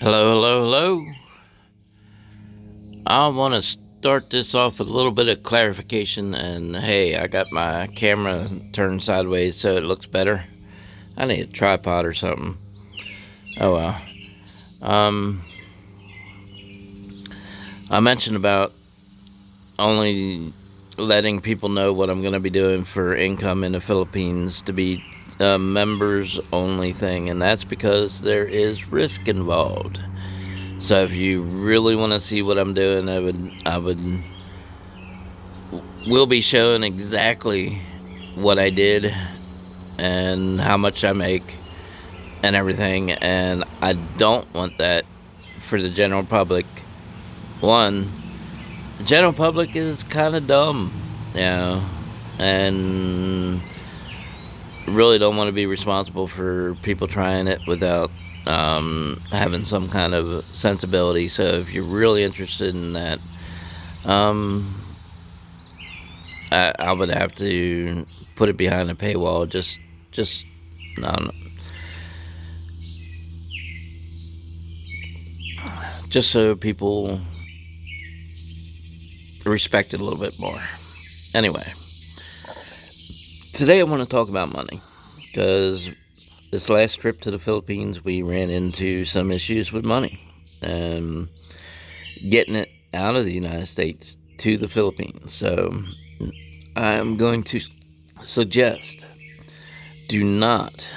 Hello, hello, hello. I want to start this off with a little bit of clarification. And hey, I got my camera turned sideways so it looks better. I need a tripod or something. Oh well. Um, I mentioned about only letting people know what I'm going to be doing for income in the Philippines to be a members only thing, and that's because there is risk involved. So if you really want to see what I'm doing, I would will be showing exactly what I did and how much I make and everything. And I don't want that for the general public. One, the general public is kind of dumb, you know, and really don't want to be responsible for people trying it without having some kind of sensibility. So if you're really interested in that, um, I would have to put it behind a paywall. Just no, just so people respect it a little bit more. Anyway, today I want to talk about money because this last trip to the Philippines we ran into some issues with money and getting it out of the United States to the Philippines. So I'm going to suggest do not,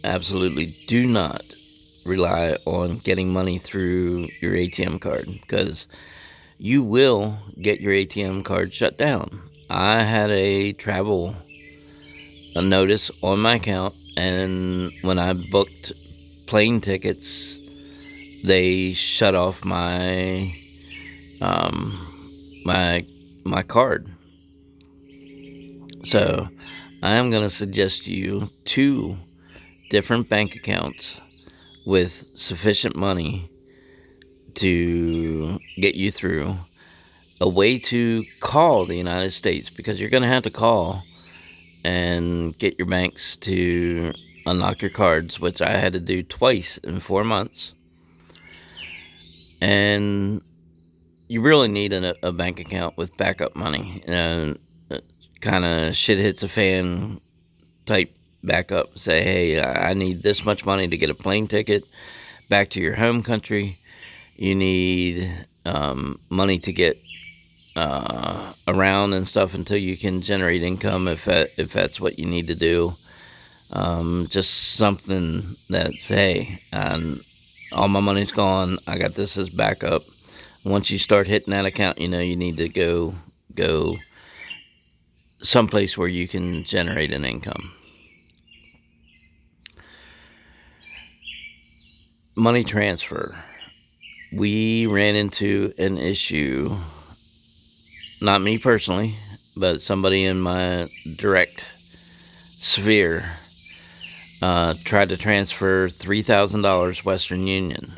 absolutely do not rely on getting money through your ATM card because you will get your ATM card shut down. I had a notice on my account, and when I booked plane tickets, they shut off um, my my card. So I am going to suggest to you two different bank accounts with sufficient money to get you through, a way to call the United States because you're going to have to call and get your banks to unlock your cards, which I had to do twice in 4 months. And you really need a bank account with backup money, and kind of shit hits a fan type backup. Say, hey, I need this much money to get a plane ticket back to your home country. You need money to get around and stuff until you can generate income if that's what you need to do. Just something that's, hey, all my money's gone. I got this as backup. Once you start hitting that account, you know you need to go someplace where you can generate an income. Money transfer. We ran into an issue, not me personally, but somebody in my direct sphere tried to transfer $3,000 Western Union,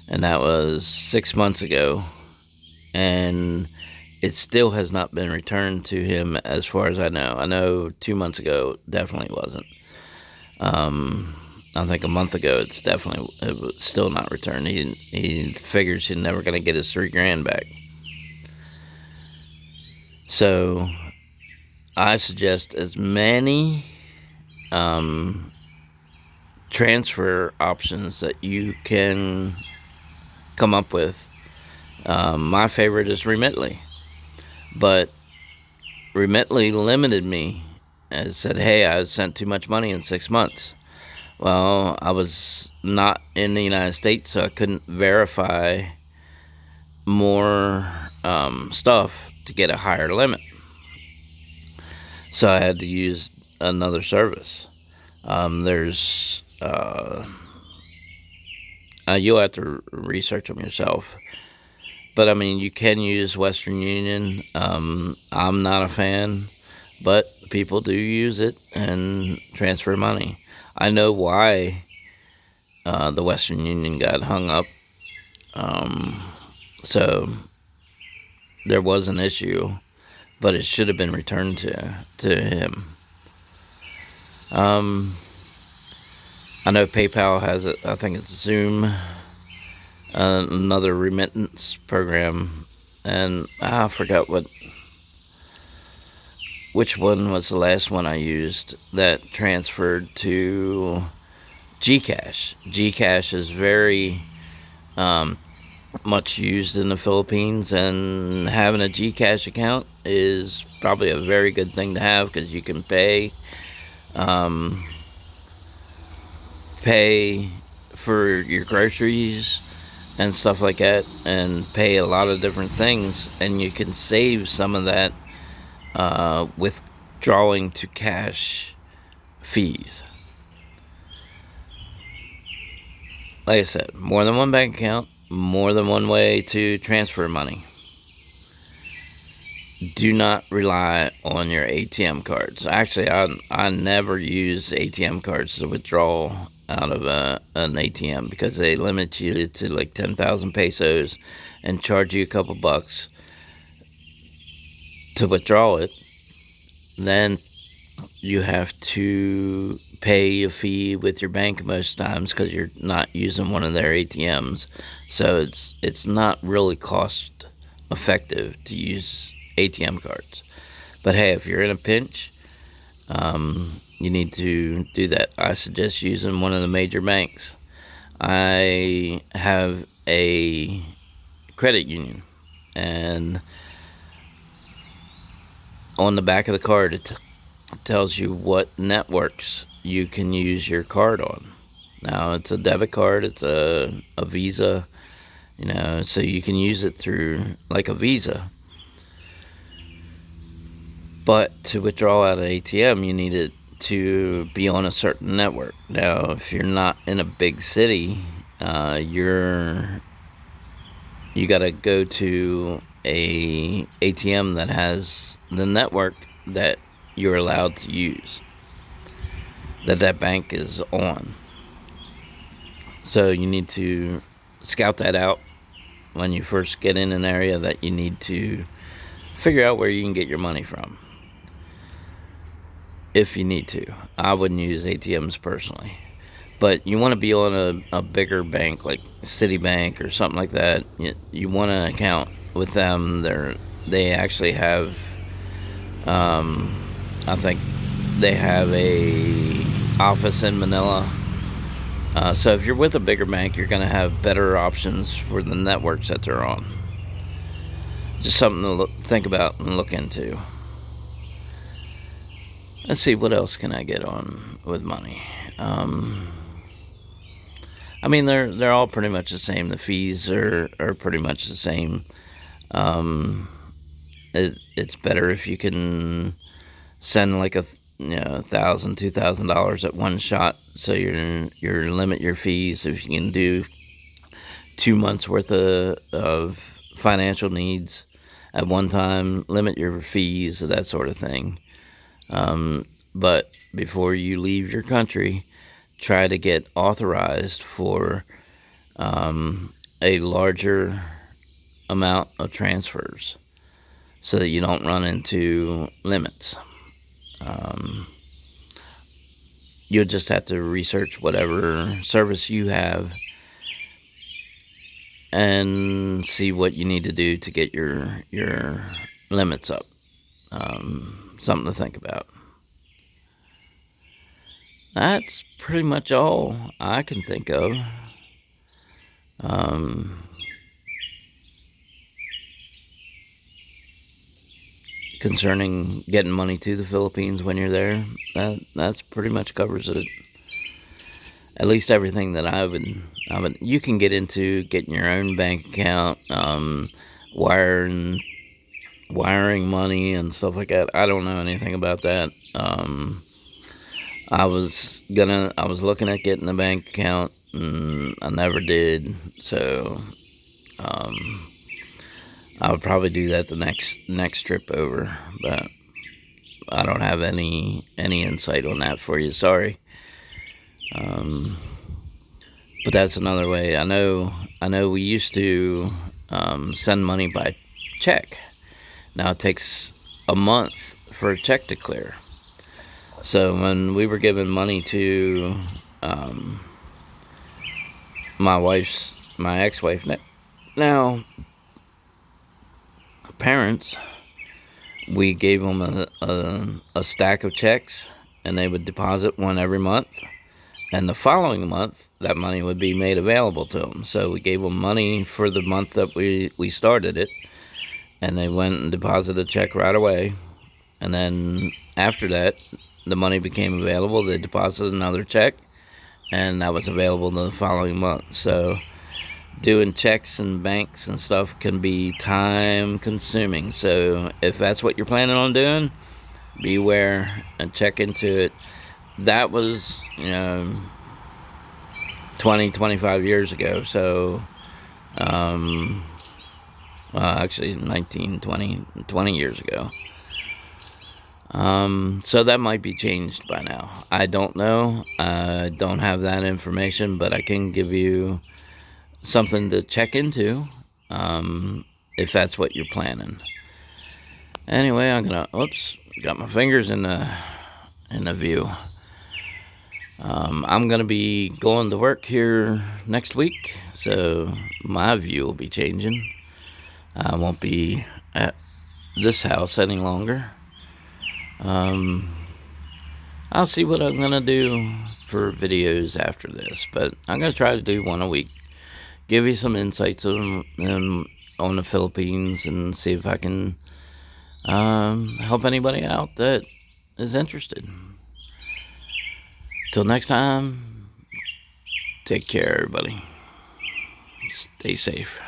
and that was 6 months ago, and it still has not been returned to him as far as I know. I know 2 months ago definitely wasn't. I think a month ago it was still not returned. He figures he's never going to get his $3,000 back. So I suggest as many um, transfer options that you can come up with. My favorite is Remitly, but Remitly limited me and said, hey, I sent too much money in 6 months. Well, I was not in the United States, so I couldn't verify more stuff to get a higher limit. So I had to use another service. There's you'll have to research them yourself. But I mean, you can use Western Union. I'm not a fan, but people do use it and transfer money. I know why the Western Union got hung up. Um, so there was an issue, but it should have been returned to him. Um, I know PayPal has it. I think it's Xoom. another remittance program, and I forgot which one was the last one I used that transferred to Gcash. Gcash is very um, much used in the Philippines, and having a Gcash account is probably a very good thing to have because you can um, pay for your groceries and stuff like that, and pay a lot of different things, and you can save some of that withdrawing to cash fees. Like I said, more than one bank account, more than one way to transfer money. Do not rely on your ATM cards. Actually, I never use ATM cards to withdraw out of an ATM because they limit you to like 10,000 pesos and charge you a couple bucks to withdraw it. Then you have to pay a fee with your bank most times because you're not using one of their ATMs. So it's not really cost effective to use ATM cards. But hey, if you're in a pinch, you need to do that. I suggest using one of the major banks. I have a credit union, and on the back of the card it tells you what networks you can use your card on. Now, it's a debit card, it's a Visa, so you can use it through like a Visa. But to withdraw out of ATM, you need it to be on a certain network. Now, if you're not in a big city, you got to go to a ATM that has the network that you're allowed to use, that bank is on. So you need to scout that out when you first get in an area that you need to figure out where you can get your money from. If you need to. I wouldn't use ATMs personally. But you want to be on a bigger bank like Citibank or something like that. You want an account with them. They actually have, I think they have a office in Manila. So if you're with a bigger bank, you're going to have better options for the networks that they're on. Just something to think about and look into. Let's see, what else can I get on with money? I mean, they're all pretty much the same. The fees are pretty much the same. It's better if you can send like $1,000, $2,000 at one shot, so you limit your fees. If you can do 2 months worth of financial needs at one time, limit your fees, that sort of thing. But before you leave your country, try to get authorized for a larger amount of transfers so that you don't run into limits. You'll just have to research whatever service you have and see what you need to do to get your limits up. Something to think about. That's pretty much all I can think of. Concerning getting money to the Philippines when you're there, that's pretty much covers it. At least everything that I would. You can get into getting your own bank account, wiring money and stuff like that. I don't know anything about that. I was looking at getting a bank account, and I never did. So, I would probably do that the next trip over, but I don't have any insight on that for you. Sorry. But that's another way. I know we used to send money by check. Now it takes a month for a check to clear. So when we were giving money to my wife's my ex-wife. Now, parents, we gave them a stack of checks, and they would deposit one every month. And the following month, that money would be made available to them. So we gave them money for the month that we started it, and they went and deposited a check right away. And then after that, the money became available. They deposited another check, and that was available the following month. So doing checks and banks and stuff can be time consuming. So if that's what you're planning on doing, beware and check into it. That was 25 years ago. So well, actually 20 years ago. So that might be changed by now. I don't know. I don't have that information, but I can give you something to check into, if that's what you're planning. Anyway, I'm gonna, oops, got my fingers in the view. I'm gonna be going to work here next week, so my view will be changing. I won't be at this house any longer. I'll see what I'm gonna do for videos after this, but I'm gonna try to do one a week. Give you some insights on the Philippines, and see if I can help anybody out that is interested. Till next time, take care, everybody. Stay safe.